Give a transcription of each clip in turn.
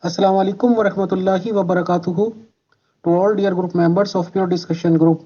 Assalamu alaikum wa rahmatullahi wa barakatuhu to all dear group members of Pure Discussion Group.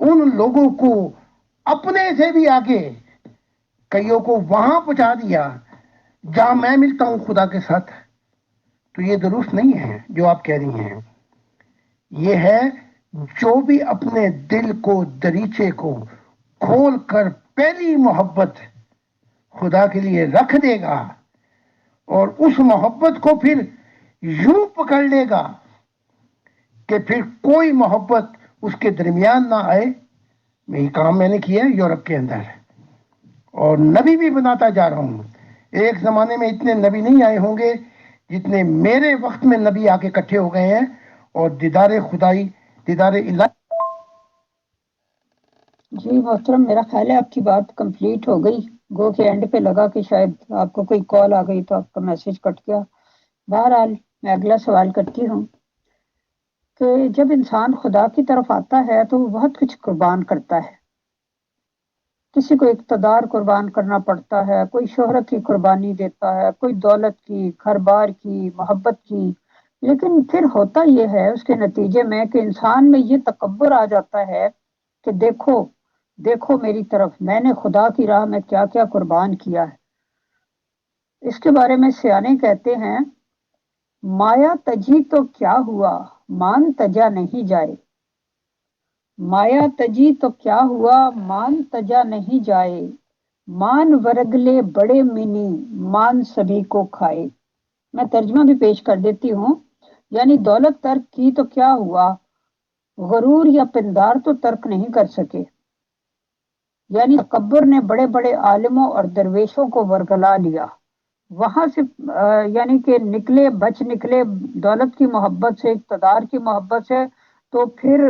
ان لوگوں کو اپنے سے بھی آگے کئیوں کو وہاں پہنچا دیا جہاں میں ملتا ہوں خدا کے ساتھ. تو یہ درست نہیں ہے جو آپ کہہ رہی ہیں. یہ ہے جو بھی اپنے دل کو دریچے کو کھول کر پہلی محبت خدا کے لیے رکھ دے گا اور اس محبت کو پھر یوں پکڑ لے گا کہ پھر کوئی محبت اس کے درمیان نہ آئے. یہی کام میں نے کیا ہے یورپ کے اندر اور نبی بھی بناتا جا رہا ہوں. ایک زمانے میں اتنے نبی نہیں آئے ہوں گے جتنے میرے وقت میں نبی آ کے اکٹھے ہو گئے ہیں اور دیدار خدائی دیدار الہی. جی محترم، میرا خیال ہے آپ کی بات کمپلیٹ ہو گئی. گو کے اینڈ پہ لگا کہ شاید آپ کو کوئی کال آ گئی تو آپ کا میسج کٹ گیا. بہرحال میں اگلا سوال کرتی ہوں کہ جب انسان خدا کی طرف آتا ہے تو وہ بہت کچھ قربان کرتا ہے. کسی کو اقتدار قربان کرنا پڑتا ہے، کوئی شہرت کی قربانی دیتا ہے، کوئی دولت کی، گھر بار کی، محبت کی. لیکن پھر ہوتا یہ ہے اس کے نتیجے میں کہ انسان میں یہ تکبر آ جاتا ہے کہ دیکھو دیکھو میری طرف، میں نے خدا کی راہ میں کیا کیا قربان کیا ہے. اس کے بارے میں سیانے کہتے ہیں مایا تجی تو کیا ہوا، مان تجا نہیں جائے. مایا تجی تو کیا ہوا، مان تجا نہیں جائے. مان ورگلے بڑے منی، مان سبھی کو کھائے. میں ترجمہ بھی پیش کر دیتی ہوں. یعنی دولت ترک کی تو کیا ہوا، غرور یا پندار تو ترک نہیں کر سکے. یعنی تکبر نے بڑے بڑے عالموں اور درویشوں کو ورگلا لیا. وہاں سے یعنی کہ نکلے بچ نکلے دولت کی محبت سے، اقتدار کی محبت سے، تو پھر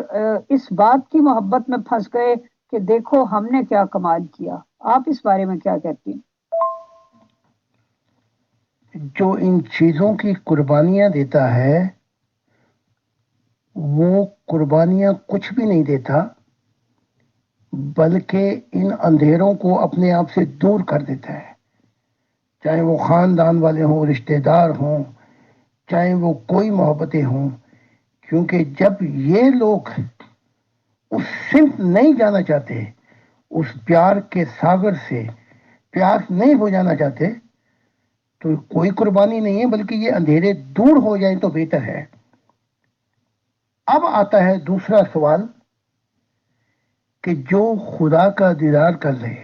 اس بات کی محبت میں پھنس گئے کہ دیکھو ہم نے کیا کمال کیا. آپ اس بارے میں کیا کہتی ہیں؟ جو ان چیزوں کی قربانیاں دیتا ہے وہ قربانیاں کچھ بھی نہیں دیتا بلکہ ان اندھیروں کو اپنے آپ سے دور کر دیتا ہے. چاہے وہ خاندان والے ہوں، رشتہ دار ہوں، چاہے وہ کوئی محبتیں ہوں. کیونکہ جب یہ لوگ اس سمت نہیں جانا چاہتے، اس پیار کے ساگر سے پیاس نہیں ہو جانا چاہتے، تو کوئی قربانی نہیں ہے بلکہ یہ اندھیرے دور ہو جائیں تو بہتر ہے. اب آتا ہے دوسرا سوال کہ جو خدا کا دیدار کر لے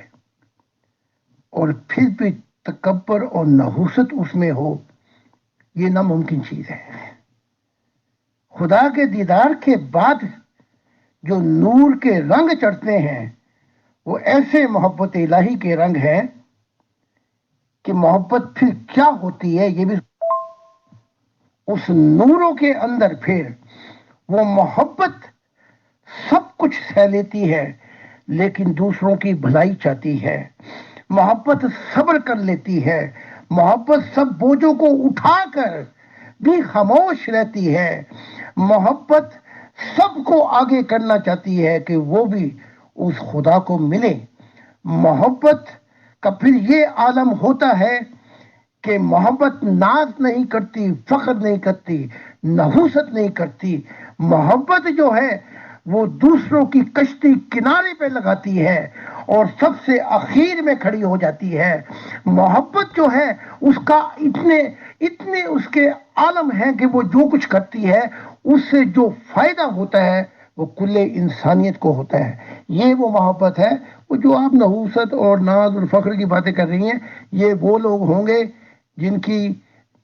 اور پھر بھی تکبر اور نحوست اس میں ہو، یہ ناممکن چیز ہے. خدا کے دیدار کے بعد جو نور کے رنگ چڑھتے ہیں وہ ایسے محبت الہی کے رنگ ہیں کہ محبت پھر کیا ہوتی ہے یہ بھی اس نوروں کے اندر پھر وہ محبت سب کچھ سہ لیتی ہے لیکن دوسروں کی بھلائی چاہتی ہے. محبت صبر کر لیتی ہے. محبت سب بوجھوں کو اٹھا کر بھی خاموش رہتی ہے. محبت سب کو آگے کرنا چاہتی ہے کہ وہ بھی اس خدا کو ملے. محبت کا پھر یہ عالم ہوتا ہے کہ محبت ناز نہیں کرتی، فخر نہیں کرتی، نحوست نہیں کرتی. محبت جو ہے وہ دوسروں کی کشتی کنارے پہ لگاتی ہے اور سب سے اخیر میں کھڑی ہو جاتی ہے. محبت جو ہے اس کا اتنے اس کے عالم ہے کہ وہ جو کچھ کرتی ہے اس سے جو فائدہ ہوتا ہے وہ کل انسانیت کو ہوتا ہے. یہ وہ محبت ہے. وہ جو آپ نحوست اور ناز اور فخر کی باتیں کر رہی ہیں یہ وہ لوگ ہوں گے جن کی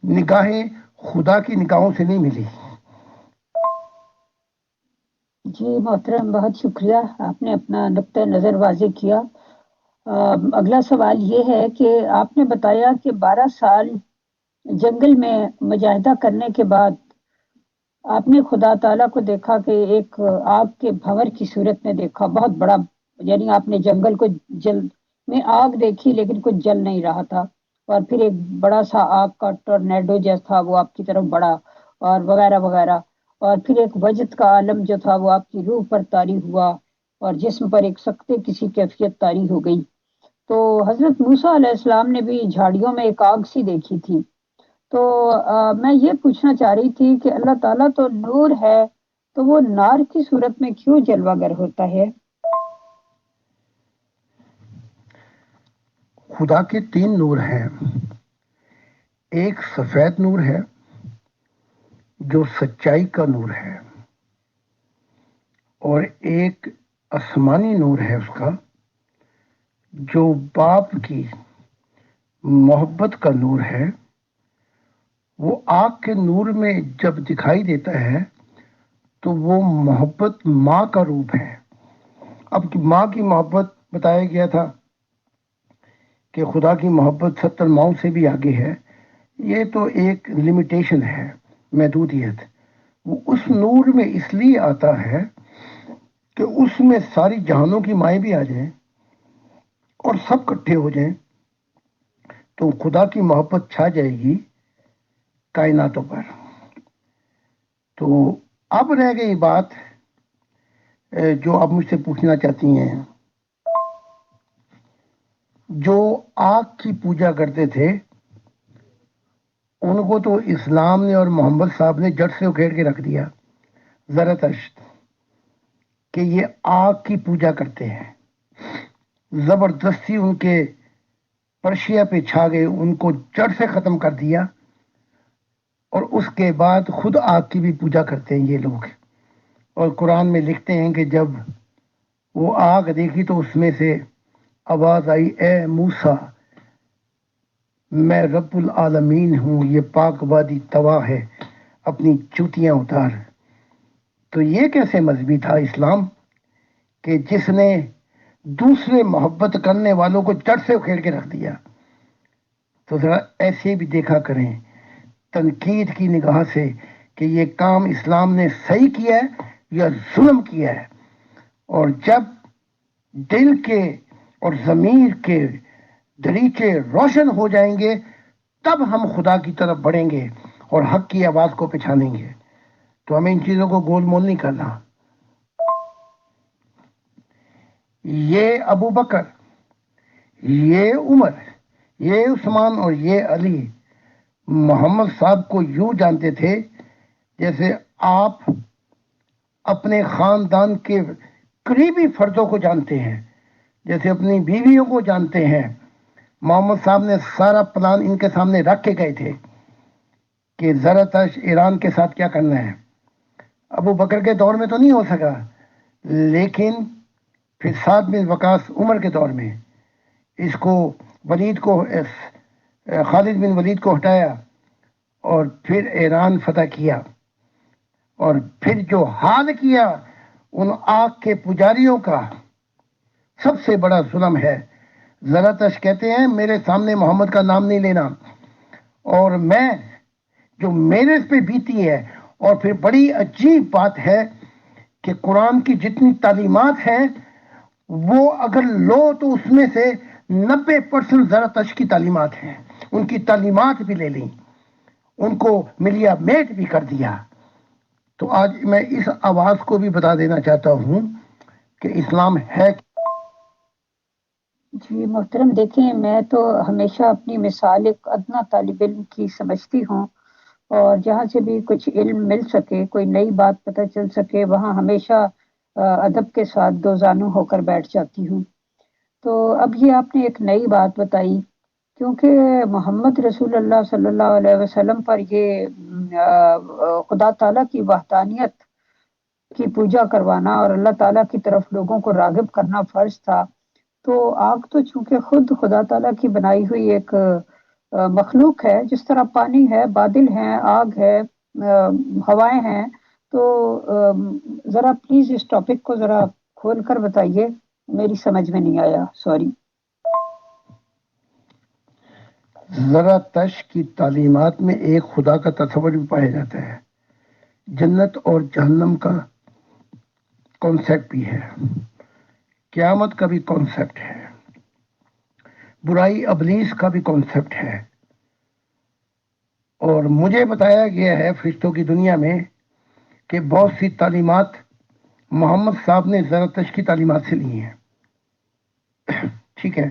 نگاہیں خدا کی نگاہوں سے نہیں ملی. جی محترم، بہت شکریہ، آپ نے اپنا نقطۂ نظر واضح کیا. اگلا سوال یہ ہے کہ آپ نے بتایا کہ 12 سال جنگل میں مجاہدہ کرنے کے بعد آپ نے خدا تعالیٰ کو دیکھا کہ ایک آگ کے بھنور کی صورت میں دیکھا، بہت بڑا. یعنی آپ نے جنگل کو جل میں آگ دیکھی لیکن کچھ جل نہیں رہا تھا، اور پھر ایک بڑا سا آگ کا ٹورنیڈو جیسا تھا وہ آپ کی طرف بڑا، اور وغیرہ وغیرہ. اور پھر ایک وجد کا عالم جو تھا وہ آپ کی روح پر طاری ہوا اور جسم پر ایک سخت کسی کیفیت طاری ہو گئی. تو حضرت موسیٰ علیہ السلام نے بھی جھاڑیوں میں ایک آگ سی دیکھی تھی. تو میں یہ پوچھنا چاہ رہی تھی کہ اللہ تعالیٰ تو نور ہے، تو وہ نار کی صورت میں کیوں جلوہ گر ہوتا ہے؟ خدا کے 3 نور ہیں. ایک سفید نور ہے جو سچائی کا نور ہے، اور ایک آسمانی نور ہے اس کا جو باپ کی محبت کا نور ہے. وہ آگ کے نور میں جب دکھائی دیتا ہے تو وہ محبت ماں کا روپ ہے. اب ماں کی محبت بتایا گیا تھا کہ خدا کی محبت 70 ماؤں سے بھی آگے ہے. یہ تو ایک لمیٹیشن ہے، محدودیت. وہ اس نور میں اس لیے آتا ہے کہ اس میں ساری جہانوں کی مائیں بھی آ جائیں اور سب کٹھے ہو جائیں تو خدا کی محبت چھا جائے گی کائناتوں پر. تو اب رہ گئی بات جو آپ مجھ سے پوچھنا چاہتی ہیں. جو آگ کی پوجا کرتے تھے ان کو تو اسلام نے اور محمد صاحب نے جڑ سے اکھیڑ کے رکھ دیا، زرتشت، کہ یہ آگ کی پوجا کرتے ہیں. زبردستی ان کے پرشیا پہ چھا گئے، ان کو جڑ سے ختم کر دیا، اور اس کے بعد خود آگ کی بھی پوجا کرتے ہیں یہ لوگ. اور قرآن میں لکھتے ہیں کہ جب وہ آگ دیکھی تو اس میں سے آواز آئی، اے موسیٰ میں رب العالمین ہوں، یہ پاک وادی توا ہے، اپنی جوتیاں اتار. تو یہ کیسے مذہبی تھا اسلام کہ جس نے دوسرے محبت کرنے والوں کو جڑ سے اکھیڑ کے رکھ دیا. تو ذرا ایسے بھی دیکھا کریں تنقید کی نگاہ سے کہ یہ کام اسلام نے صحیح کیا ہے یا ظلم کیا ہے. اور جب دل کے اور ضمیر کے دریچے روشن ہو جائیں گے تب ہم خدا کی طرف بڑھیں گے اور حق کی آواز کو پہچانیں گے. تو ہمیں ان چیزوں کو گول مول نہیں کرنا. یہ ابو بکر، یہ عمر، یہ عثمان اور یہ علی محمد صاحب کو یوں جانتے تھے جیسے آپ اپنے خاندان کے قریبی فردوں کو جانتے ہیں، جیسے اپنی بیویوں کو جانتے ہیں. محمد صاحب نے سارا پلان ان کے سامنے رکھ کے گئے تھے کہ زرتشت ایران کے ساتھ کیا کرنا ہے. ابو بکر کے دور میں تو نہیں ہو سکا، لیکن پھر سعد بن وقاص عمر کے دور میں اس کو خالد بن ولید کو ہٹایا اور پھر ایران فتح کیا. اور پھر جو حال کیا ان آگ کے پجاریوں کا سب سے بڑا ظلم ہے. زرتشت کہتے ہیں میرے سامنے محمد کا نام نہیں لینا، اور میں جو میرے پہ بیتی ہے. اور پھر بڑی عجیب بات ہے کہ قرآن کی جتنی تعلیمات ہیں وہ اگر لو تو اس میں سے 90% زرتشت کی تعلیمات ہیں. ان کی تعلیمات بھی لے لیں، ان کو ملیا میٹ بھی کر دیا. تو آج میں اس آواز کو بھی بتا دینا چاہتا ہوں کہ اسلام ہے. جی محترم، دیکھیں میں تو ہمیشہ اپنی مثال ایک ادنا طالب علم کی سمجھتی ہوں، اور جہاں سے بھی کچھ علم مل سکے، کوئی نئی بات پتہ چل سکے، وہاں ہمیشہ ادب کے ساتھ دو زانو ہو کر بیٹھ جاتی ہوں. تو اب یہ آپ نے ایک نئی بات بتائی، کیونکہ محمد رسول اللہ صلی اللہ علیہ وسلم پر یہ خدا تعالیٰ کی وحدانیت کی پوجا کروانا اور اللہ تعالیٰ کی طرف لوگوں کو راغب کرنا فرض تھا. تو آگ تو چونکہ خود خدا تعالیٰ کی بنائی ہوئی ایک مخلوق ہے، جس طرح پانی ہے، بادل ہیں، آگ ہے، ہوائیں ہیں. تو ذرا پلیز اس ٹاپک کو ذرا کھول کر بتائیے، میری سمجھ میں نہیں آیا، سوری. زرتشت کی تعلیمات میں ایک خدا کا تصور بھی پایا جاتا ہے، جنت اور جہنم کا کانسیپٹ بھی ہے، قیامت کا بھی کانسیپٹ ہے، برائی ابلیس کا بھی کانسیپٹ ہے. اور مجھے بتایا گیا ہے فرشتوں کی دنیا میں کہ بہت سی تعلیمات محمد صاحب نے زرتشت کی تعلیمات سے لی ہیں. ٹھیک ہے،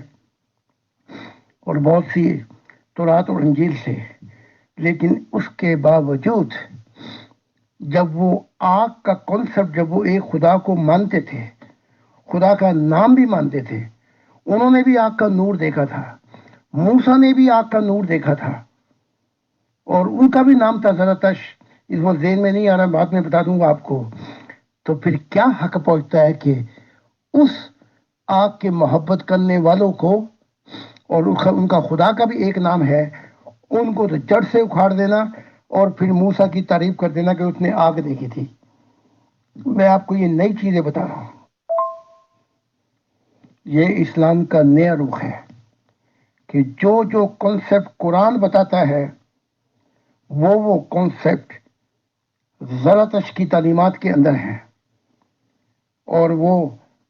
اور بہت سی تورات اور انجیل سے. لیکن اس کے باوجود جب وہ آگ کا کانسیپٹ، جب وہ ایک خدا کو مانتے تھے، خدا کا نام بھی مانتے تھے، انہوں نے بھی آگ کا نور دیکھا تھا. موسیٰ نے بھی آگ کا نور دیکھا تھا اور ان کا بھی نام تھا زرتش، اس وقت ذہن میں نہیں آ رہا، بعد میں بتا دوں گا آپ کو. تو پھر کیا حق پہنچتا ہے کہ اس آگ کے محبت کرنے والوں کو، اور ان کا خدا کا بھی ایک نام ہے، ان کو تو جڑ سے اکھاڑ دینا اور پھر موسیٰ کی تعریف کر دینا کہ اس نے آگ دیکھی تھی. میں آپ کو یہ نئی چیزیں بتا رہا ہوں. یہ اسلام کا نیا رخ ہے کہ جو کنسپٹ قرآن بتاتا ہے وہ کنسپٹ زرتشت کی تعلیمات کے اندر ہے، اور وہ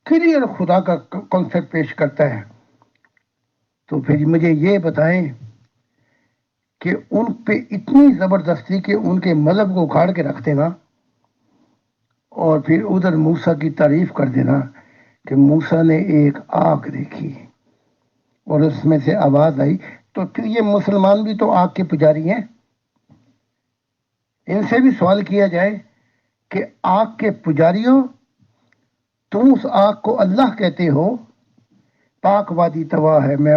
کلیئر خدا کا کنسپٹ پیش کرتا ہے. تو پھر مجھے یہ بتائیں کہ ان پہ اتنی زبردستی کہ ان کے مذہب کو اکھاڑ کے رکھ دینا اور پھر ادھر موسیٰ کی تعریف کر دینا کہ موسیٰ نے ایک آگ دیکھی اور اس میں سے آواز آئی. تو پھر یہ مسلمان بھی تو آگ کے پجاری ہیں. ان سے بھی سوال کیا جائے کہ آگ کے پجاریوں، تم اس آگ کو اللہ کہتے ہو، پاک وادی توا ہے، میں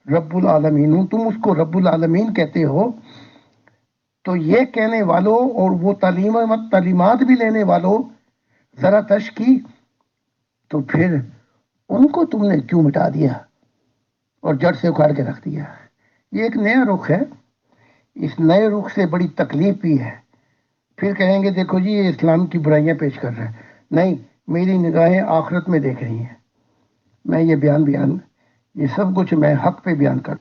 رب العالمین ہوں، تم اس کو رب العالمین کہتے ہو. تو یہ کہنے والوں اور وہ تعلیمات بھی لینے والوں زرتشت کی، تو پھر ان کو تم نے کیوں مٹا دیا اور جڑ سے اکھاڑ کے رکھ دیا؟ یہ ایک نیا رخ ہے. اس نئے رخ سے بڑی تکلیف بھی ہے. پھر کہیں گے دیکھو جی یہ اسلام کی برائیاں پیش کر رہا ہے. نہیں، میری نگاہیں آخرت میں دیکھ رہی ہیں. میں یہ بیان یہ سب کچھ میں حق پہ بیان کر.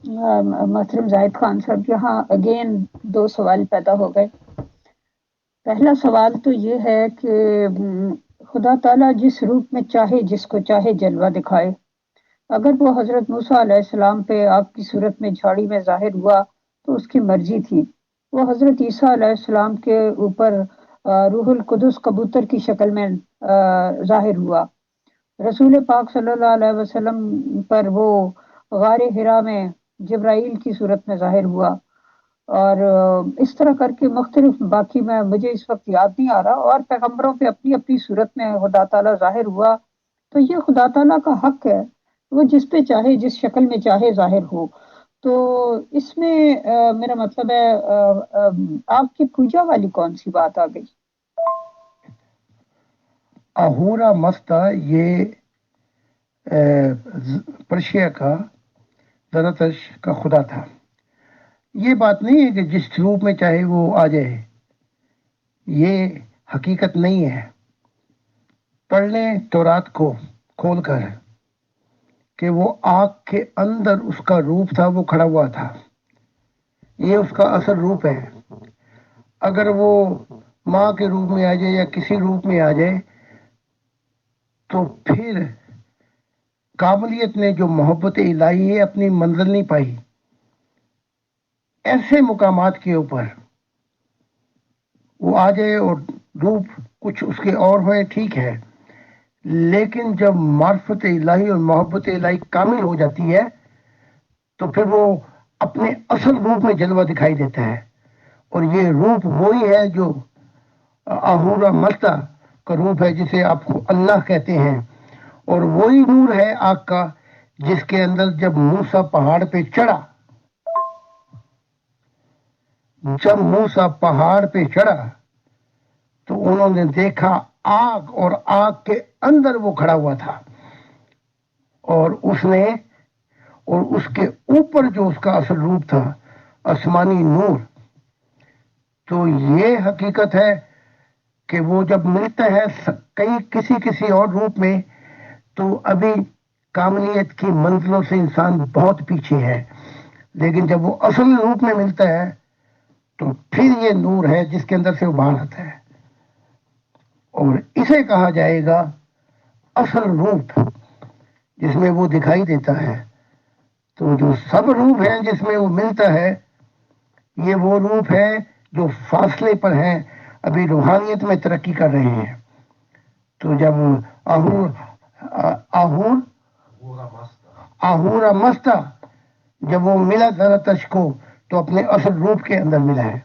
محترم زاہد خان صاحب، یہاں اگین 2 سوال پیدا ہو گئے. پہلا سوال تو یہ ہے کہ خدا تعالیٰ جس روپ میں چاہے جس کو چاہے جلوہ دکھائے. اگر وہ حضرت موسیٰ علیہ السلام پہ آگ کی صورت میں جھاڑی میں ظاہر ہوا تو اس کی مرضی تھی. وہ حضرت عیسیٰ علیہ السلام کے اوپر روح القدس کبوتر کی شکل میں ظاہر ہوا. رسول پاک صلی اللہ علیہ وسلم پر وہ غار حرا میں جبرائیل کی صورت میں ظاہر ہوا. اور اس طرح کر کے مختلف، باقی مجھے اس وقت یاد نہیں آ رہا، اور پیغمبروں پہ اپنی اپنی صورت میں خدا تعالیٰ ظاہر ہوا. تو یہ خدا تعالیٰ کا حق ہے، وہ جس پہ چاہے جس شکل میں چاہے ظاہر ہو. تو اس میں میرا مطلب ہے آپ کی پوجا والی کون سی بات آ گئی؟ اہورا مستا یہ پرشیا کا زرتشت کا خدا تھا. یہ بات نہیں ہے کہ جس روپ میں چاہے وہ آ جائے، یہ حقیقت نہیں ہے. پڑھ لیں تورات کو کھول کر کہ وہ آگ کے اندر اس کا روپ تھا، وہ کھڑا ہوا تھا. یہ اس کا اصل روپ ہے. اگر وہ ماں کے روپ میں آ جائے یا کسی روپ میں آ جائے تو پھر قابلیت نے جو محبت الہی ہے اپنی منزل نہیں پائی. ایسے مقامات کے اوپر وہ آ جائے اور روپ کچھ اس کے اور ہوئے، ٹھیک ہے، لیکن جب معرفت الہی اور محبت الہی کامل ہو جاتی ہے تو پھر وہ اپنے اصل روپ میں جلوہ دکھائی دیتا ہے. اور یہ روپ وہی ہے جو اہورا مزدا کا روپ ہے، جسے آپ کو اللہ کہتے ہیں. اور وہی نور ہے آگ کا جس کے اندر جب موسیٰ پہاڑ پہ چڑھا، تو انہوں نے دیکھا آگ، اور آگ کے اندر وہ کھڑا ہوا تھا، اور اس کے اوپر جو اس کا اصل روپ تھا آسمانی نور. تو یہ حقیقت ہے کہ وہ جب ملتا ہے کسی اور روپ میں تو ابھی کاملیت کی منزلوں سے انسان بہت پیچھے ہے. لیکن جب وہ اصل روپ میں ملتا ہے تو پھر یہ نور ہے جس کے اندر سے وہ باہر آتا ہے، اور اسے کہا جائے گا اصل روپ جس میں وہ دکھائی دیتا ہے. تو جو سب روپ ہیں جس میں وہ ملتا ہے، یہ وہ روپ ہے جو فاصلے پر ہیں، ابھی روحانیت میں ترقی کر رہے ہیں. تو جب اہورا مستا جب وہ ملا زرتشت کو تو اپنے اصل روپ کے اندر ملا ہے.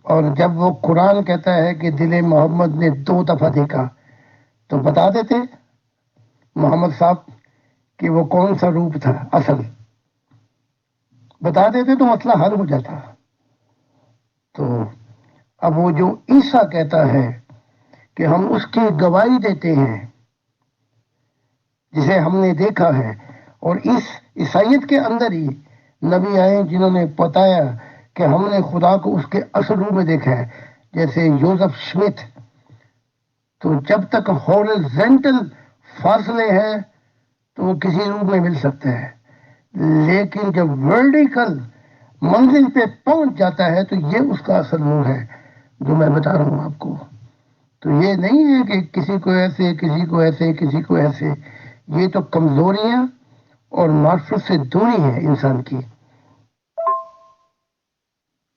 اور جب وہ قرآن کہتا ہے کہ دل محمد نے 2 دفعہ دیکھا، تو بتا دیتے محمد صاحب کہ وہ کون سا روپ تھا اصل، بتا دیتے تو مسئلہ حل ہو جاتا. تو اب وہ جو عیسیٰ کہتا ہے کہ ہم اس کی گواہی دیتے ہیں جسے ہم نے دیکھا ہے، اور اس عیسائیت کے اندر ہی نبی آئے جنہوں نے بتایا کہ ہم نے خدا کو اس کے اصل روپ میں دیکھا ہے، جیسے یوزف شمتھ. تو جب تک ہورزنٹل فاصلے ہیں تو وہ کسی روپ میں مل سکتا ہے، لیکن جب ورٹیکل منزل پہ پہنچ جاتا ہے تو یہ اس کا اصل نور ہے جو میں بتا رہا ہوں آپ کو. تو یہ نہیں ہے کہ کسی کو ایسے، کسی کو ایسے، کسی کو ایسے. یہ تو کمزوریاں اور معرفت سے دوری ہے انسان کی.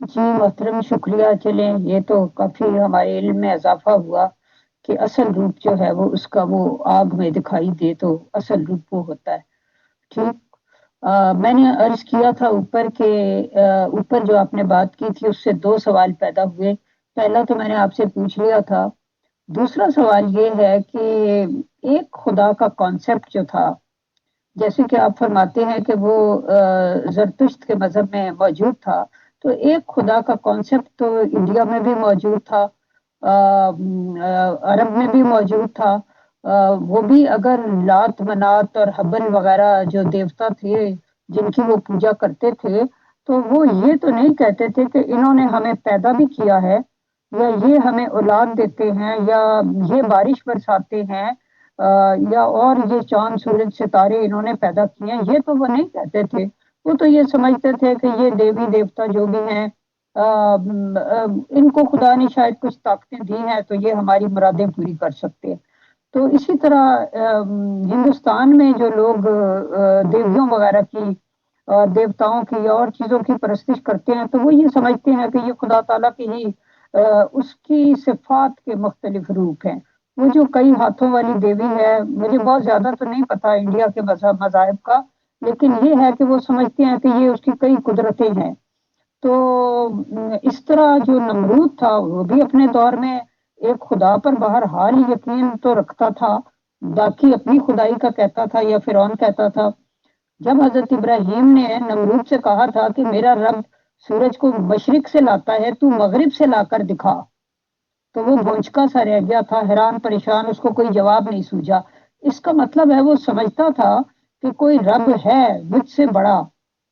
جی محترم شکریہ. چلیں یہ تو کافی ہمارے علم میں اضافہ ہوا کہ اصل روپ جو ہے وہ اس کا وہ آگ میں دکھائی دے تو اصل روپ وہ ہوتا ہے. ٹھیک. میں نے عرض کیا تھا اوپر کہ اوپر جو آپ نے بات کی تھی اس سے دو سوال پیدا ہوئے. پہلا تو میں نے آپ سے پوچھ لیا تھا. دوسرا سوال یہ ہے کہ ایک خدا کا کانسیپٹ جو تھا، جیسے کہ آپ فرماتے ہیں کہ وہ زرتشت کے مذہب میں موجود تھا، تو ایک خدا کا کانسیپٹ تو انڈیا میں بھی موجود تھا، عرب میں بھی موجود تھا. وہ بھی اگر لات منات اور حبل وغیرہ جو دیوتا تھے جن کی وہ پوجا کرتے تھے، تو وہ یہ تو نہیں کہتے تھے کہ انہوں نے ہمیں پیدا بھی کیا ہے، یا یہ ہمیں اولاد دیتے ہیں، یا یہ بارش برساتے ہیں، یا اور یہ چاند سورج ستارے انہوں نے پیدا کیے ہیں. یہ تو وہ نہیں کہتے تھے. وہ تو یہ سمجھتے تھے کہ یہ دیوی دیوتا جو بھی ہیں ان کو خدا نے شاید کچھ طاقتیں دی ہیں تو یہ ہماری مرادیں پوری کر سکتے ہیں. تو اسی طرح ہندوستان میں جو لوگ دیویوں وغیرہ کی، دیوتاؤں کی اور چیزوں کی پرستش کرتے ہیں، تو وہ یہ سمجھتے ہیں کہ یہ خدا تعالیٰ کی ہی اس کی صفات کے مختلف روپ ہیں. وہ جو کئی ہاتھوں والی دیوی ہے، مجھے بہت زیادہ تو نہیں پتا انڈیا کے مذاہب کا، لیکن یہ ہے کہ وہ سمجھتے ہیں کہ یہ اس کی کئی قدرتیں ہیں. تو اس طرح جو نمرود تھا وہ بھی اپنے دور میں ایک خدا پر بہرحال یقین تو رکھتا تھا، باقی اپنی خدائی کا کہتا تھا یا فرعون کہتا تھا. جب حضرت ابراہیم نے نمرود سے کہا تھا کہ میرا رب سورج کو مشرق سے لاتا ہے، تو مغرب سے لا کر دکھا، تو وہ بھونچکا سا رہ گیا تھا، حیران پریشان، اس کو کوئی جواب نہیں سوجا. اس کا مطلب ہے وہ سمجھتا تھا کہ کوئی رب ہے مجھ سے بڑا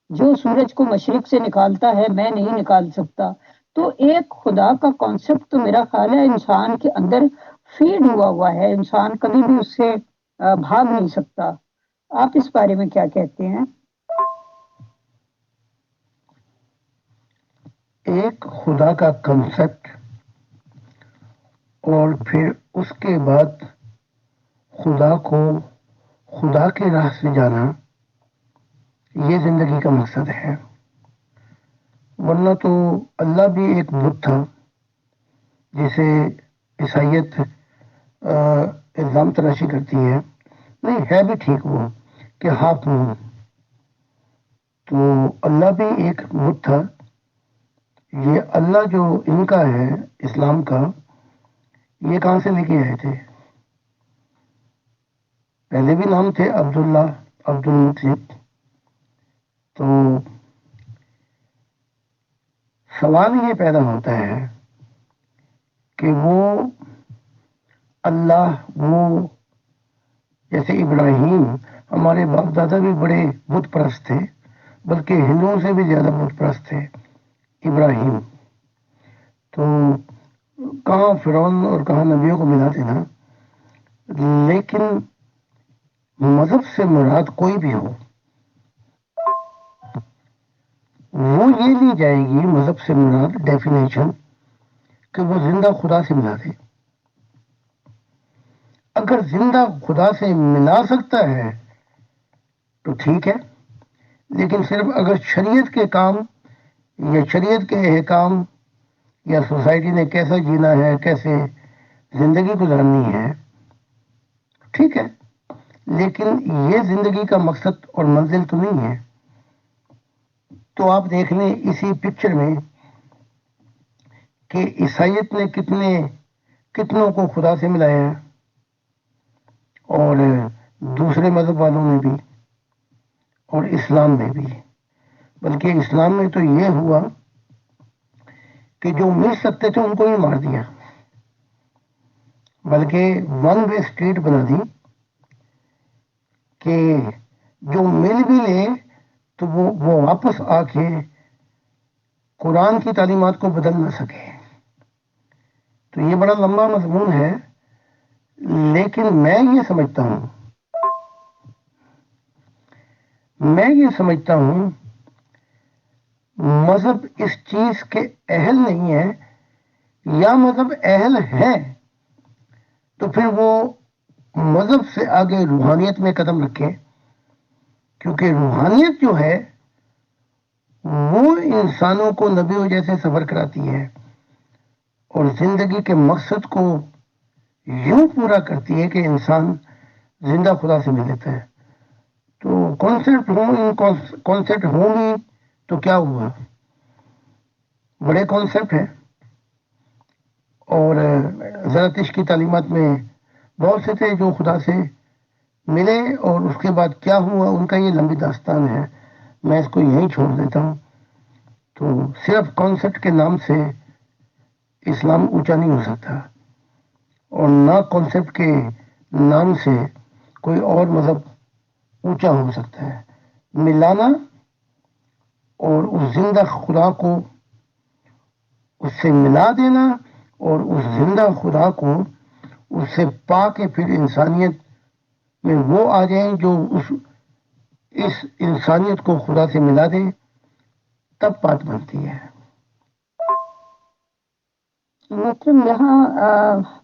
جو سورج کو مشرق سے نکالتا ہے، میں نہیں نکال سکتا. تو ایک خدا کا کانسیپٹ تو میرا خیال ہے انسان کے اندر فیڈ ہوا ہے، انسان کبھی بھی اس سے بھاگ نہیں سکتا. آپ اس بارے میں کیا کہتے ہیں؟ ایک خدا کا کنسپٹ اور پھر اس کے بعد خدا کو خدا کے راہ سے جانا، یہ زندگی کا مقصد ہے. ورنہ تو اللہ بھی ایک بت تھا جسے عیسائیت الزام تراشی کرتی ہے. نہیں ہے بھی ٹھیک وہ کہ ہاتھ منہ، تو اللہ بھی ایک بت تھا. یہ اللہ جو ان کا ہے اسلام کا، یہ کہاں سے لے کے آئے تھے؟ پہلے بھی نام تھے عبداللہ، عبد المطلب. تو سوال یہ پیدا ہوتا ہے کہ وہ اللہ، وہ جیسے ابراہیم، ہمارے باپ دادا بھی بڑے بت پرست تھے، بلکہ ہندوؤں سے بھی زیادہ بت پرست تھے ابراہیم. تو کہاں فرعون اور کہاں نبیوں کو ملاتے نا. لیکن مذہب سے مراد کوئی بھی ہو، وہ یہ لی جائے گی مذہب سے مراد ڈیفینیشن کہ وہ زندہ خدا سے ملا دے. اگر زندہ خدا سے ملا سکتا ہے تو ٹھیک ہے، لیکن صرف اگر شریعت کے کام یا شریعت کے احکام یا سوسائٹی نے کیسا جینا ہے، کیسے زندگی گزارنی ہے، ٹھیک ہے، لیکن یہ زندگی کا مقصد اور منزل تو نہیں ہے. تو آپ دیکھ لیں اسی پکچر میں کہ عیسائیت نے کتنوں کو خدا سے ملایا ہے، اور دوسرے مذہب والوں میں بھی اور اسلام میں بھی. بلکہ اسلام میں تو یہ ہوا کہ جو مل سکتے تھے ان کو ہی مار دیا، بلکہ ون وے اسٹریٹ بنا دی کہ جو مل بھی لے تو وہ واپس آ کے قرآن کی تعلیمات کو بدل نہ سکے. تو یہ بڑا لمبا مضمون ہے، لیکن میں یہ سمجھتا ہوں مذہب اس چیز کے اہل نہیں ہے، یا مذہب اہل ہے تو پھر وہ مذہب سے آگے روحانیت میں قدم رکھے، کیونکہ روحانیت جو ہے وہ انسانوں کو نبیوں جیسے سفر کراتی ہے اور زندگی کے مقصد کو یوں پورا کرتی ہے کہ انسان زندہ خدا سے مل لیتا ہے. تو کانسیپٹ ہوں گی تو کیا ہوا، بڑے کانسیپٹ ہیں. اور زرتشت کی تعلیمات میں بہت سے تھے جو خدا سے ملے اور اس کے بعد کیا ہوا، ان کا یہ لمبی داستان ہے، میں اس کو یہیں چھوڑ دیتا ہوں. تو صرف کانسیپٹ کے نام سے اسلام اونچا نہیں ہو سکتا، اور نہ کانسیپٹ کے نام سے کوئی اور مذہب اونچا ہو سکتا ہے. ملانا اور اس زندہ خدا کو اس سے ملا دینا اور اس زندہ خدا کو اس سے پا کے پھر انسانیت میں وہ آ جائیں جو اس انسانیت کو خدا سے ملا دے، تب بات بنتی ہے. محترم، یہاں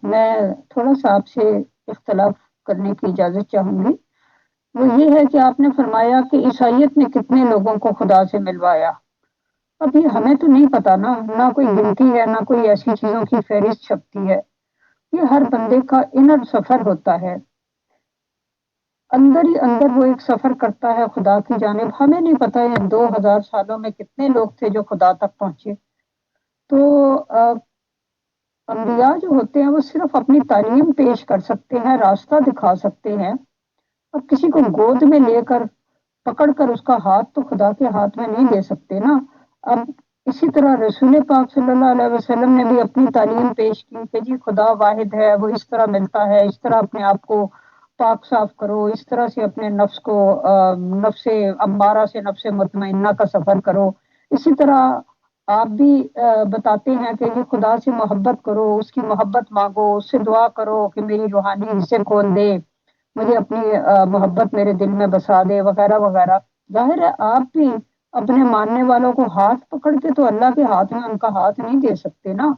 میں تھوڑا سا آپ سے اختلاف کرنے کی اجازت چاہوں گی. وہ یہ ہے کہ آپ نے فرمایا کہ عیسائیت نے کتنے لوگوں کو خدا سے ملوایا. ابھی ہمیں تو نہیں پتا نا، نہ کوئی گنتی ہے، نہ کوئی ایسی چیزوں کی فہرست چھپتی ہے. یہ ہر بندے کا انر سفر ہوتا ہے، اندر ہی اندر وہ ایک سفر کرتا ہے خدا کی جانب. ہمیں نہیں پتا ہے 2000 سالوں میں کتنے لوگ تھے جو خدا تک پہنچے. تو انبیاء جو ہوتے ہیں وہ صرف اپنی تعلیم پیش کر سکتے ہیں، راستہ دکھا سکتے ہیں. اب کسی کو گود میں لے کر پکڑ کر اس کا ہاتھ تو خدا کے ہاتھ میں نہیں دے سکتے نا. اب اسی طرح رسول پاک صلی اللہ علیہ وسلم نے بھی اپنی تعلیم پیش کی کہ جی خدا واحد ہے، وہ اس طرح ملتا ہے، اس طرح اپنے آپ کو پاک صاف کرو، اس طرح سے اپنے نفس کو نفس امارہ سے نفس مطمئنہ کا سفر کرو. اسی طرح آپ بھی بتاتے ہیں کہ یہ خدا سے محبت کرو، اس کی محبت مانگو، اس سے دعا کرو کہ میری روحانی حصے کھول دے، مجھے اپنی محبت میرے دل میں بسا دے، وغیرہ وغیرہ. ظاہر ہے آپ بھی اپنے ماننے والوں کو ہاتھ پکڑ کے تو اللہ کے ہاتھ میں ان کا ہاتھ نہیں دے سکتے نا.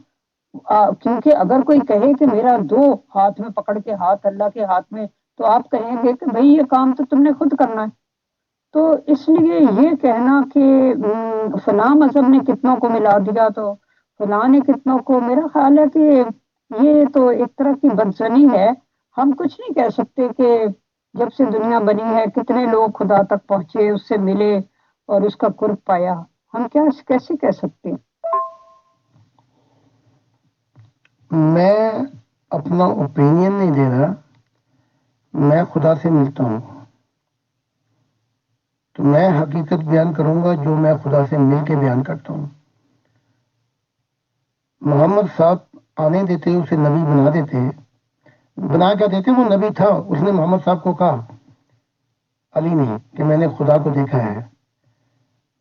کیونکہ اگر کوئی کہے کہ میرا 2 ہاتھ میں پکڑ کے ہاتھ اللہ کے ہاتھ میں، تو آپ کہیں گے کہ بھئی یہ کام تو تم نے خود کرنا ہے. تو اس لیے یہ کہنا کہ فلاں مذہب نے کتنوں کو ملا دیا تو فلاں نے کتنوں کو، میرا خیال ہے کہ یہ تو ایک طرح کی بدزنی ہے. ہم کچھ نہیں کہہ سکتے کہ جب سے دنیا بنی ہے کتنے لوگ خدا تک پہنچے، اس سے ملے اور اس کا قرب پایا. ہم کیسے کہہ سکتے ہیں؟ میں اپنا اوپینین نہیں دے رہا، میں خدا سے ملتا ہوں تو میں حقیقت بیان کروں گا جو میں خدا سے مل کے بیان کرتا ہوں. محمد صاحب آنے دیتے، اسے نبی بنا دیتے. بنا کیا دیتے؟ وہ نبی تھا. اس نے محمد صاحب کو کہا، علی نے، کہ میں نے خدا کو دیکھا ہے.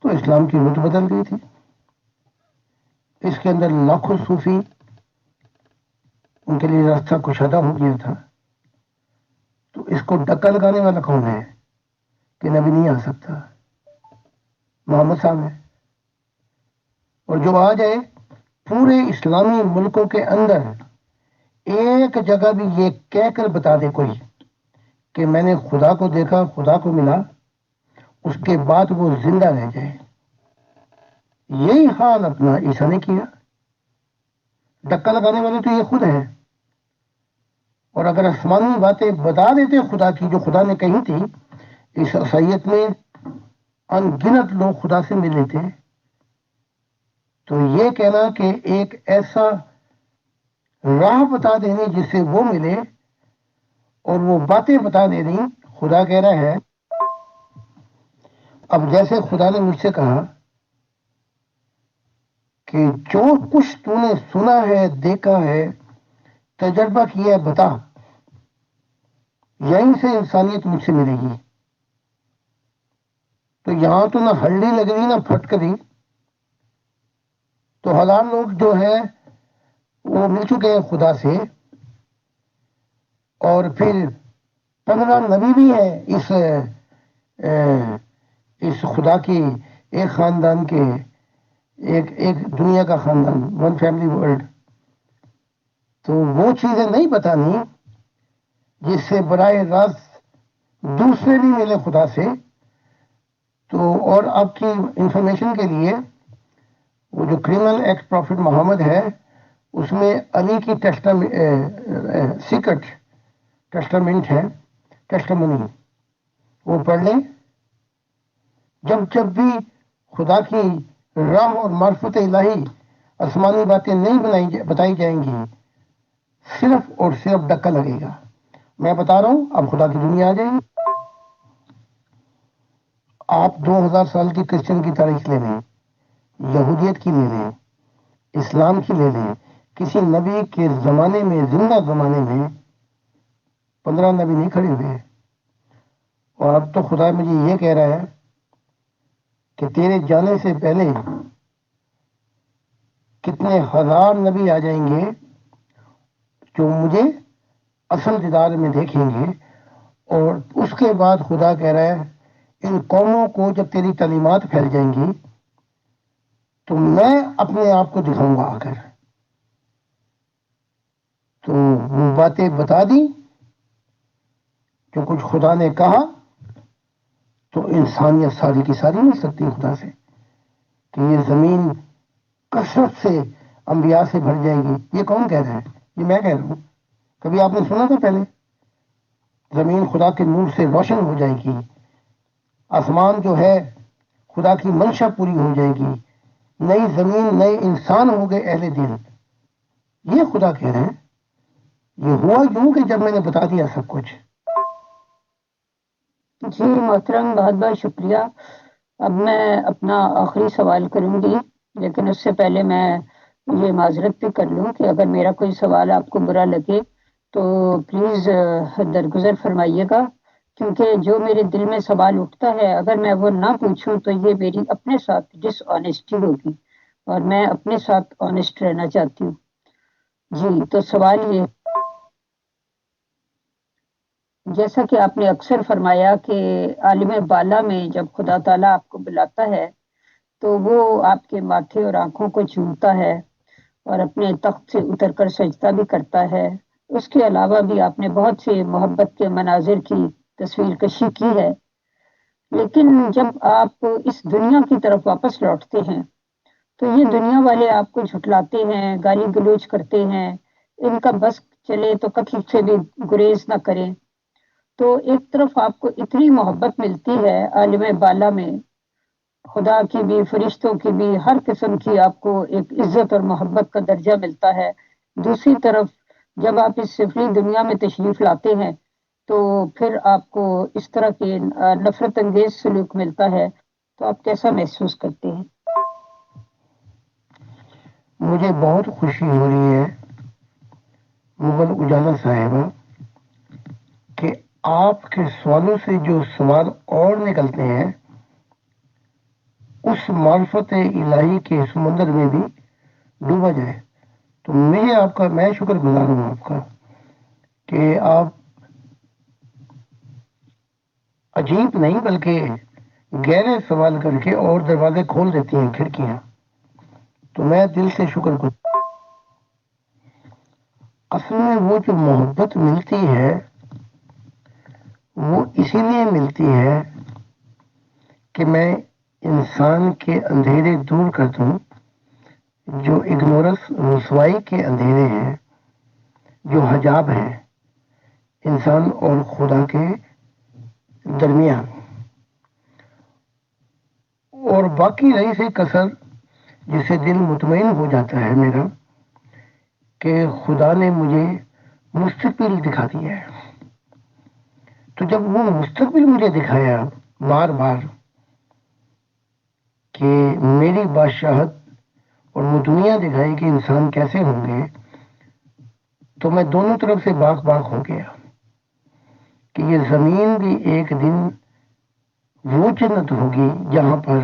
تو اسلام کی رت بدل گئی تھی. اس کے اندر لاکھوں صوفی، ان کے لیے راستہ کشادہ ہو گیا تھا. تو اس کو ڈکا لگانے والا کون ہے کہ نبی نہیں آ سکتا؟ محمد صاحب ہے. اور جو آ جائے پورے اسلامی ملکوں کے اندر ایک جگہ بھی یہ کہہ کر بتا دے کوئی کہ میں نے خدا کو دیکھا، خدا کو ملا، اس کے بعد وہ زندہ رہ جائے. یہی حال اپنا عیسیٰ نے کیا. ڈکا لگانے والے تو یہ خود ہیں. اور اگر آسمانی باتیں بتا دیتے خدا کی جو خدا نے کہی تھی، اس عیسائیت میں ان گنت لوگ خدا سے ملے تھے. تو یہ کہنا کہ ایک ایسا راہ بتا دینی جس سے وہ ملے اور وہ باتیں بتا دے رہی خدا کہہ رہا ہے، اب جیسے خدا نے مجھ سے کہا کہ جو کچھ تو نے سنا ہے، دیکھا ہے، تجربہ کیا ہے، بتا، یہیں سے انسانیت مجھ سے ملے گی. تو یہاں تو نہ ہلڑی لگ رہی نہ پھٹکری. تو 1000 لوگ جو ہیں وہ مل چکے ہیں خدا سے، اور پھر 15 نبی بھی ہیں اس خدا کی ایک خاندان کے، ایک دنیا کا خاندان، ون فیملی ورلڈ. تو وہ چیزیں نہیں بتانی جس سے براہ راست دوسرے بھی ملے خدا سے. تو اور آپ کی انفارمیشن کے لیے، وہ جو کرمنل ایکٹ پروفٹ محمد ہے، اس میں علی کی سیکرٹ ٹیسٹامنٹ ہے، ٹیسٹمنی، وہ پڑھ لیں. جب جب بھی خدا کی راہ اور معرفت الہی آسمانی باتیں نہیں بتائی جائیں گی، صرف اور صرف ڈکا لگے گا. میں بتا رہا ہوں، اب خدا کی دنیا آ جائے گی. آپ 2000 سال کی کرسچن کی تاریخ لے لیں، یہودیت کی لے لیں، اسلام کی لے لیں. کسی نبی کے زمانے میں، زندہ زمانے میں 15 نبی نہیں کھڑے ہوئے. اور اب تو خدا مجھے یہ کہہ رہا ہے کہ تیرے جانے سے پہلے کتنے 1000 نبی آ جائیں گے جو مجھے اصل دیدار میں دیکھیں گے. اور اس کے بعد خدا کہہ رہا ہے، ان قوموں کو جب تیری تعلیمات پھیل جائیں گی تو میں اپنے آپ کو دکھاؤں گا آ کر. تو وہ باتیں بتا دی جو کچھ خدا نے کہا. تو انسانیت ساری کی ساری مل سکتی ہے خدا سے، کہ یہ زمین کثرت سے انبیاء سے بھر جائے گی. یہ کون کہہ رہا ہے؟ یہ میں کہہ رہا ہوں. کبھی آپ نے سنا تھا پہلے؟ زمین خدا کے نور سے روشن ہو جائے گی، آسمان جو ہے خدا کی منشا پوری ہو جائے گی، نئی زمین، نئے انسان ہو گئے اہل دل. یہ خدا کہہ رہے ہیں. یہ ہوا یوں کہ جب میں نے بتا دیا سب کچھ. جی محترم، بہت بہت شکریہ. اب میں اپنا آخری سوال کروں گی، لیکن اس سے پہلے میں یہ معذرت بھی کر لوں کہ اگر میرا کوئی سوال آپ کو برا لگے تو پلیز درگزر فرمائیے گا، کیونکہ جو میرے دل میں سوال اٹھتا ہے اگر میں وہ نہ پوچھوں تو یہ میری اپنے ساتھ ڈس آنیسٹی ہوگی، اور میں اپنے ساتھ آنیسٹ رہنا چاہتی ہوں. جی تو سوال یہ، جیسا کہ آپ نے اکثر فرمایا کہ عالم بالا میں جب خدا تعالیٰ آپ کو بلاتا ہے تو وہ آپ کے ماتھے اور آنکھوں کو چومتا ہے اور اپنے تخت سے اتر کر سجدہ بھی کرتا ہے. اس کے علاوہ بھی آپ نے بہت سے محبت کے مناظر کی تصویر کشی کی ہے. لیکن جب آپ اس دنیا کی طرف واپس لوٹتے ہیں تو یہ دنیا والے آپ کو جھٹلاتے ہیں، گالی گلوچ کرتے ہیں، ان کا بس چلے تو قتل سے بھی گریز نہ کریں. تو ایک طرف آپ کو اتنی محبت ملتی ہے عالم بالا میں، خدا کی بھی، فرشتوں کی بھی، ہر قسم کی آپ کو ایک عزت اور محبت کا درجہ ملتا ہے. دوسری طرف جب آپ اس سفلی دنیا میں تشریف لاتے ہیں تو پھر آپ کو اس طرح کے نفرت انگیز سلوک ملتا ہے. تو آپ کیسا محسوس کرتے ہیں؟ مجھے بہت خوشی ہو رہی ہے مغل اجالا صاحبہ کہ آپ کے سوالوں سے جو سوال اور نکلتے ہیں اس معرفت الہی کے سمندر میں بھی ڈوبا جائے. تو میں شکر گزار ہوں آپ کا کہ آپ عجیب نہیں بلکہ گہرے سوال کر کے اور دروازے کھول دیتی ہیں، کھڑکیاں. تو میں دل سے شکر گزار. اصل میں وہ جو محبت ملتی ہے وہ اسی لیے ملتی ہے کہ میں انسان کے اندھیرے دور کر دوں، جو اگنورنس، رسوائی کے اندھیرے ہیں، جو حجاب ہیں انسان اور خدا کے درمیان. اور باقی رہی سی کسر جس سے دل مطمئن ہو جاتا ہے میرا کہ خدا نے مجھے مستقبل دکھا دیا ہے. تو جب وہ مستقبل مجھے دکھایا بار بار کہ میری بادشاہت اور وہ دنیا دکھائی کہ انسان کیسے ہوں گے، تو میں دونوں طرف سے باغ باغ ہو گیا کہ یہ زمین بھی ایک دن وہ جنت ہوگی جہاں پر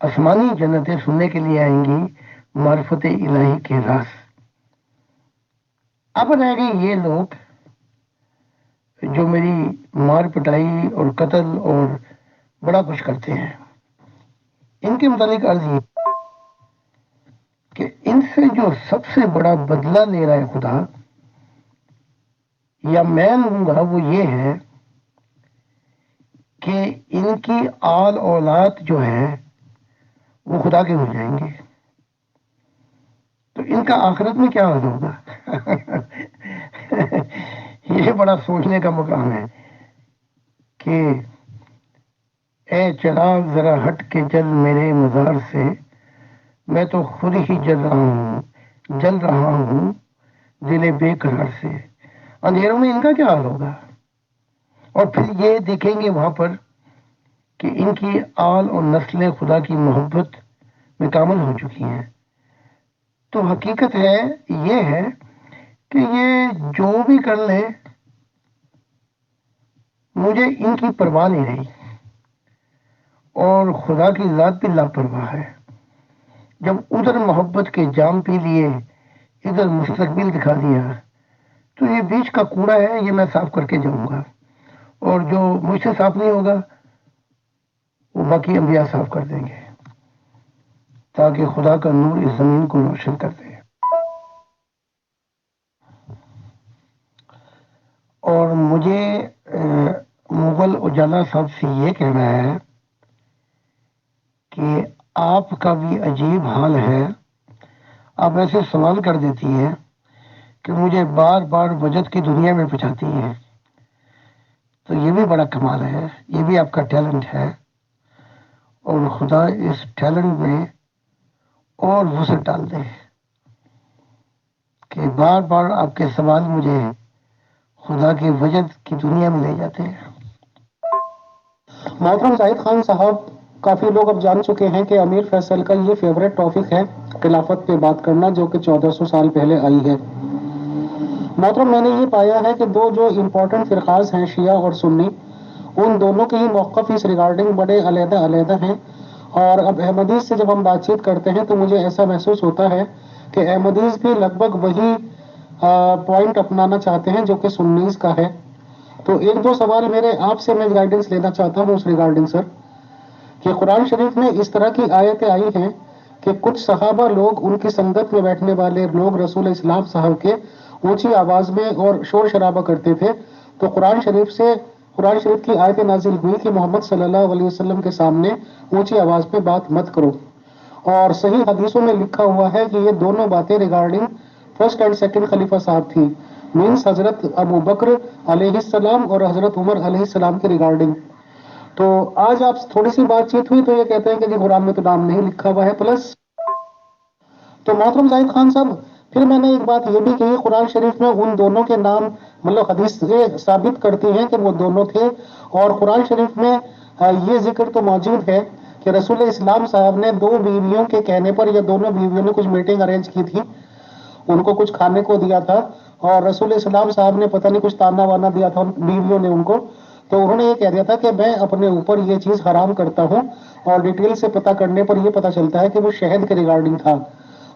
آسمانی جنتیں سننے کے لیے آئیں گی معرفت الہی کے راز۔ اب رہ گئے یہ لوگ جو میری مار پٹائی اور قتل اور بڑا کچھ کرتے ہیں، ان کے متعلق عرض یہ کہ ان سے جو سب سے بڑا بدلہ لے رہا ہے خدا یا میں لوں گا وہ یہ ہے کہ ان کی آل اولاد جو ہے وہ خدا کے ہو جائیں گے، تو ان کا آخرت میں کیا حال ہوگا؟ یہ بڑا سوچنے کا مقام ہے کہ اے چراغ ذرا ہٹ کے جل میرے مزار سے، میں تو خود ہی جل رہا ہوں دل بے قرار سے۔ اندھیروں میں ان کا کیا حال ہوگا؟ اور پھر یہ دیکھیں گے وہاں پر کہ ان کی آل اور نسلیں خدا کی محبت میں کامل ہو چکی ہیں۔ تو حقیقت ہے یہ ہے کہ یہ جو بھی کر لے مجھے ان کی پرواہ نہیں رہی، اور خدا کی ذات بھی لاپرواہ ہے۔ جب ادھر محبت کے جام پی لیے ادھر مستقبل دکھا دیا، تو یہ بیچ کا کوڑا ہے، یہ میں صاف کر کے جاؤں گا، اور جو مجھ سے صاف نہیں ہوگا وہ باقی انبیاء صاف کر دیں گے تاکہ خدا کا نور اس زمین کو روشن کر دے۔ اور مجھے مغل اجالا صاحب سے یہ کہنا ہے کہ آپ کا بھی عجیب حال ہے، آپ ایسے سوال کر دیتی ہیں کہ مجھے بار بار وجد کی دنیا میں پہنچاتی ہیں، تو یہ بھی بڑا کمال ہے، یہ بھی آپ کا ٹیلنٹ ہے، اور خدا اس ٹیلنٹ میں اور وسعت ڈال دے کہ بار بار آپ کے سوال مجھے خدا کے وجد کی دنیا میں لے جاتے ہیں۔ محترم زاہد خان صاحب، کافی لوگ اب جان چکے ہیں کہ امیر فیصل کا یہ فیوریٹ ٹاپک ہے خلافت پہ بات کرنا، جو کہ 1400 سال پہلے آئی ہے۔ محترم، میں نے یہ پایا ہے کہ دو جو امپورٹنٹ فرقاز ہیں، شیعہ اور سنی، ان دونوں کے ہی موقف اس ریگارڈنگ بڑے علیحدہ علیحدہ ہیں، اور اب احمدیز سے جب ہم بات چیت کرتے ہیں تو مجھے ایسا محسوس ہوتا ہے کہ احمدیز بھی لگ بھگ وہی پوائنٹ اپنانا چاہتے ہیں جو کہ سنیز کا ہے۔ تو ایک دو سوال میرے آپ سے میں گائیڈنس لینا چاہتا ہوں اس ریگارڈنگ سر، کہ قرآن شریف میں اس طرح کی آیتیں آئی ہیں کہ کچھ صحابہ لوگ، ان کی سنگت میں بیٹھنے والے لوگ رسول اسلام صاحب کے اونچی آواز میں اور شور شرابہ کرتے تھے، تو قرآن شریف کی آیت نازل ہوئی کہ محمد صلی اللہ علیہ وسلم کے سامنے اونچی آواز پہ بات مت کرو، اور صحیح حدیثوں میں لکھا ہوا ہے کہ یہ دونوں باتیں ریگارڈنگ فرسٹ اینڈ سیکنڈ خلیفہ صاحب تھی، مینس حضرت ابو بکر علیہ السلام اور حضرت عمر علیہ السلام کے ریگارڈنگ۔ تو آج آپ تھوڑی سی بات چیت ہوئی تو یہ کہتے ہیں کہ جی قرآن میں تو نام نہیں لکھا ہوا ہے پلس۔ تو محترم زاہد خان صاحب، پھر میں نے ایک بات یہ بھی کہی، قرآن شریف میں ان دونوں کے نام مطلب حدیث یہ ثابت کرتی ہیں کہ وہ دونوں تھے، اور قرآن شریف میں یہ ذکر تو موجود ہے کہ رسول اسلام صاحب نے دو بیویوں کے کہنے پر، یا دونوں بیویوں نے کچھ میٹنگ ارینج کی تھی، ان کو کچھ کھانے کو دیا تھا، اور رسول اسلام صاحب نے پتہ نہیں کچھ تانا وانا دیا تھا بیویوں نے ان کو، تو انہوں نے یہ کہہ دیا تھا کہ میں اپنے اوپر یہ چیز حرام کرتا ہوں، اور ڈیٹیل سے پتہ کرنے پر یہ پتہ چلتا ہے کہ وہ شہد کے ریگارڈنگ تھا۔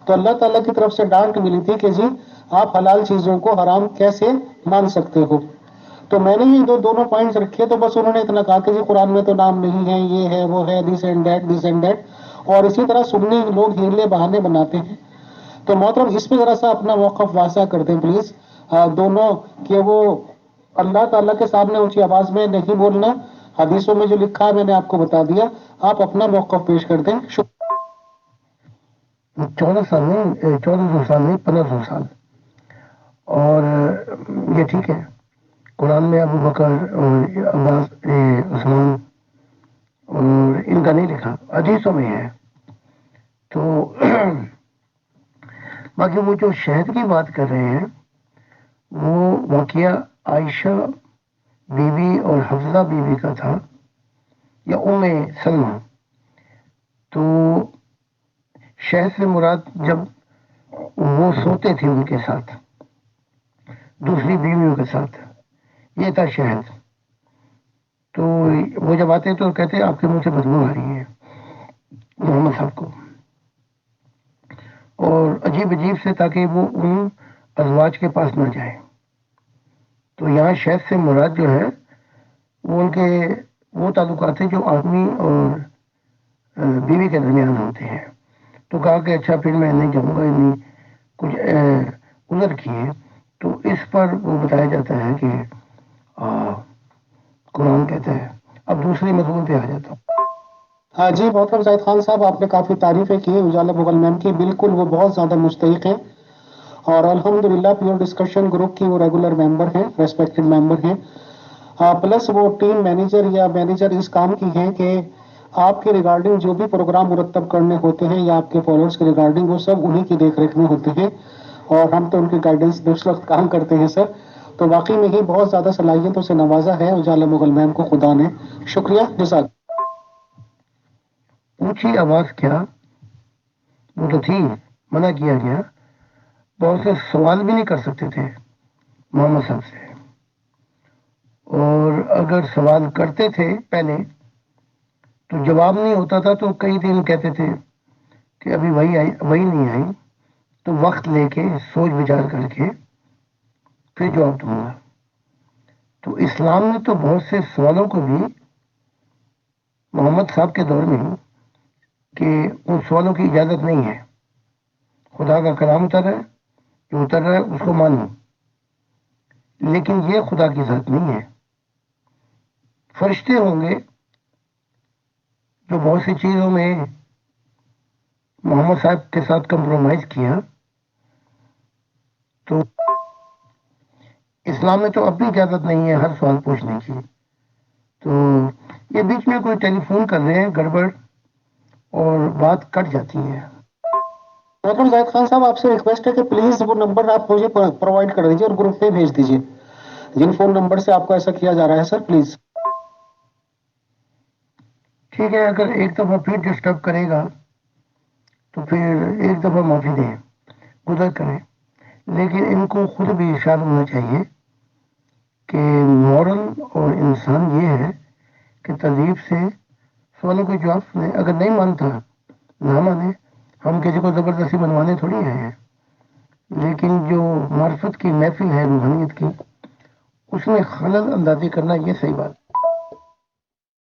تو اللہ تعالیٰ کی طرف سے ڈانٹ ملی تھی کہ جی آپ حلال چیزوں کو حرام کیسے مان سکتے ہو۔ تو میں نے یہ دونوں پوائنٹس رکھے، تو بس انہوں نے اتنا کہا کہ جی قرآن میں تو نام نہیں ہے، یہ ہے وہ ہے، دس اینڈ دیٹ، اور اسی طرح سنی لوگ ہیلے بہانے بناتے ہیں۔ تو محترم اس پہ ذرا سا اپنا موقف واضح کر دیں پلیز، دونوں، کہ وہ اللہ تعالیٰ کے سامنے اونچی آواز میں نہیں بولنا، حدیثوں میں جو لکھا ہے میں نے آپ کو بتا دیا، آپ اپنا موقف پیش کر دیں۔ 1400 سال نہیں 1500 سال، اور یہ ٹھیک ہے، قرآن میں ابو بکر اور عباس عثمان اور ان کا نہیں لکھا، حدیثوں میں ہے۔ تو باقی وہ جو شہد کی بات کر رہے ہیں وہ واقعہ عائشہ بیوی اور حفصہ بیوی کا تھا یا سلمہ. تو شہد سے مراد جب وہ سوتے تھے ان کے ساتھ دوسری بیویوں کے ساتھ، یہ تھا شہد. تو وہ جب آتے تو کہتے آپ کے منہ سے بدبو آ رہی ہے محمد صاحب کو، اور عجیب عجیب سے، تاکہ وہ ان ازواج کے پاس نہ جائے. تو یہاں شہد سے مراد جو ہے وہ ان کے وہ تعلقات ہیں جو آدمی اور بیوی کے درمیان ہوتے ہیں. تو کہا کہ اچھا پھر میں نہیں جاؤں گا، نہیں کچھ عذر کیے. تو اس پر وہ بتایا جاتا ہے کہ قرآن کہتا ہے. اب دوسری مضمون پہ آ جاتا ہوں. ہاں جی، محترم زاہد خان صاحب، آپ نے کافی تعریفیں کی اجالا مغل میم کی. بالکل وہ بہت زیادہ مستحق ہیں، اور الحمدللہ پیور ڈسکشن گروپ کی وہ ریگولر ممبر ہیں، ریسپیکٹڈ ممبر ہیں. پلس وہ ٹیم مینیجر یا مینیجر اس کام کی ہیں کہ آپ کے ریگارڈنگ جو بھی پروگرام مرتب کرنے ہوتے ہیں یا آپ کے فالوورز کے ریگارڈنگ، وہ سب انہی کی دیکھ ریکھ میں ہوتے ہیں، اور ہم تو ان کی گائیڈنس میں اس وقت کام کرتے ہیں سر. تو واقعی میں ہی بہت زیادہ صلاحیتوں سے نوازا ہے اجالا مغل میم کو خدا نے. شکریہ، جزاک. اونچی آواز کیا، وہ تو تھی، منع کیا گیا. بہت سے سوال بھی نہیں کر سکتے تھے محمد صاحب سے، اور اگر سوال کرتے تھے پہلے تو جواب نہیں ہوتا تھا، تو کئی دن کہتے تھے کہ ابھی وہی نہیں آئی، تو وقت لے کے سوچ بچار کر کے پھر جواب دوں گا. تو اسلام نے تو بہت سے سوالوں کو بھی محمد صاحب کے دور میں ہی کہ ان سوالوں کی اجازت نہیں ہے، خدا کا کلام اتر رہا ہے، جو اتر رہا ہے اس کو مانو، لیکن یہ خدا کی ذات نہیں ہے. فرشتے ہوں گے جو بہت سی چیزوں میں محمد صاحب کے ساتھ کمپرومائز کیا. تو اسلام میں تو اب بھی اجازت نہیں ہے ہر سوال پوچھنے کی. تو یہ بیچ میں کوئی ٹیلی فون کر رہے ہیں گڑبڑ اور بات کٹ جاتی ہے. محترم زاہد خان صاحب، آپ سے ریکویسٹ ہے کہ پلیز وہ نمبر آپ مجھے پرووائڈ کر دیجیے اور گروپ پہ بھیج دیجیے جن فون نمبر سے آپ کو ایسا کیا جا رہا ہے سر، پلیز. ٹھیک ہے، اگر ایک دفعہ پھر ڈسٹرب کرے گا تو پھر ایک دفعہ معافی دیں، گزر کریں. لیکن ان کو خود بھی ارشاد ہونا چاہیے کہ مورل اور انسان یہ ہے کہ تہذیب سے سوالوں کے جواب سنیں. اگر نہیں مانتا نہ مانے، ہم کسی کو زبردستی بنوانے تھوڑی آئے ہیں. لیکن جو معرفت کی محفل ہے روحانیت کی، اس میں خلل اندازی کرنا یہ صحیح بات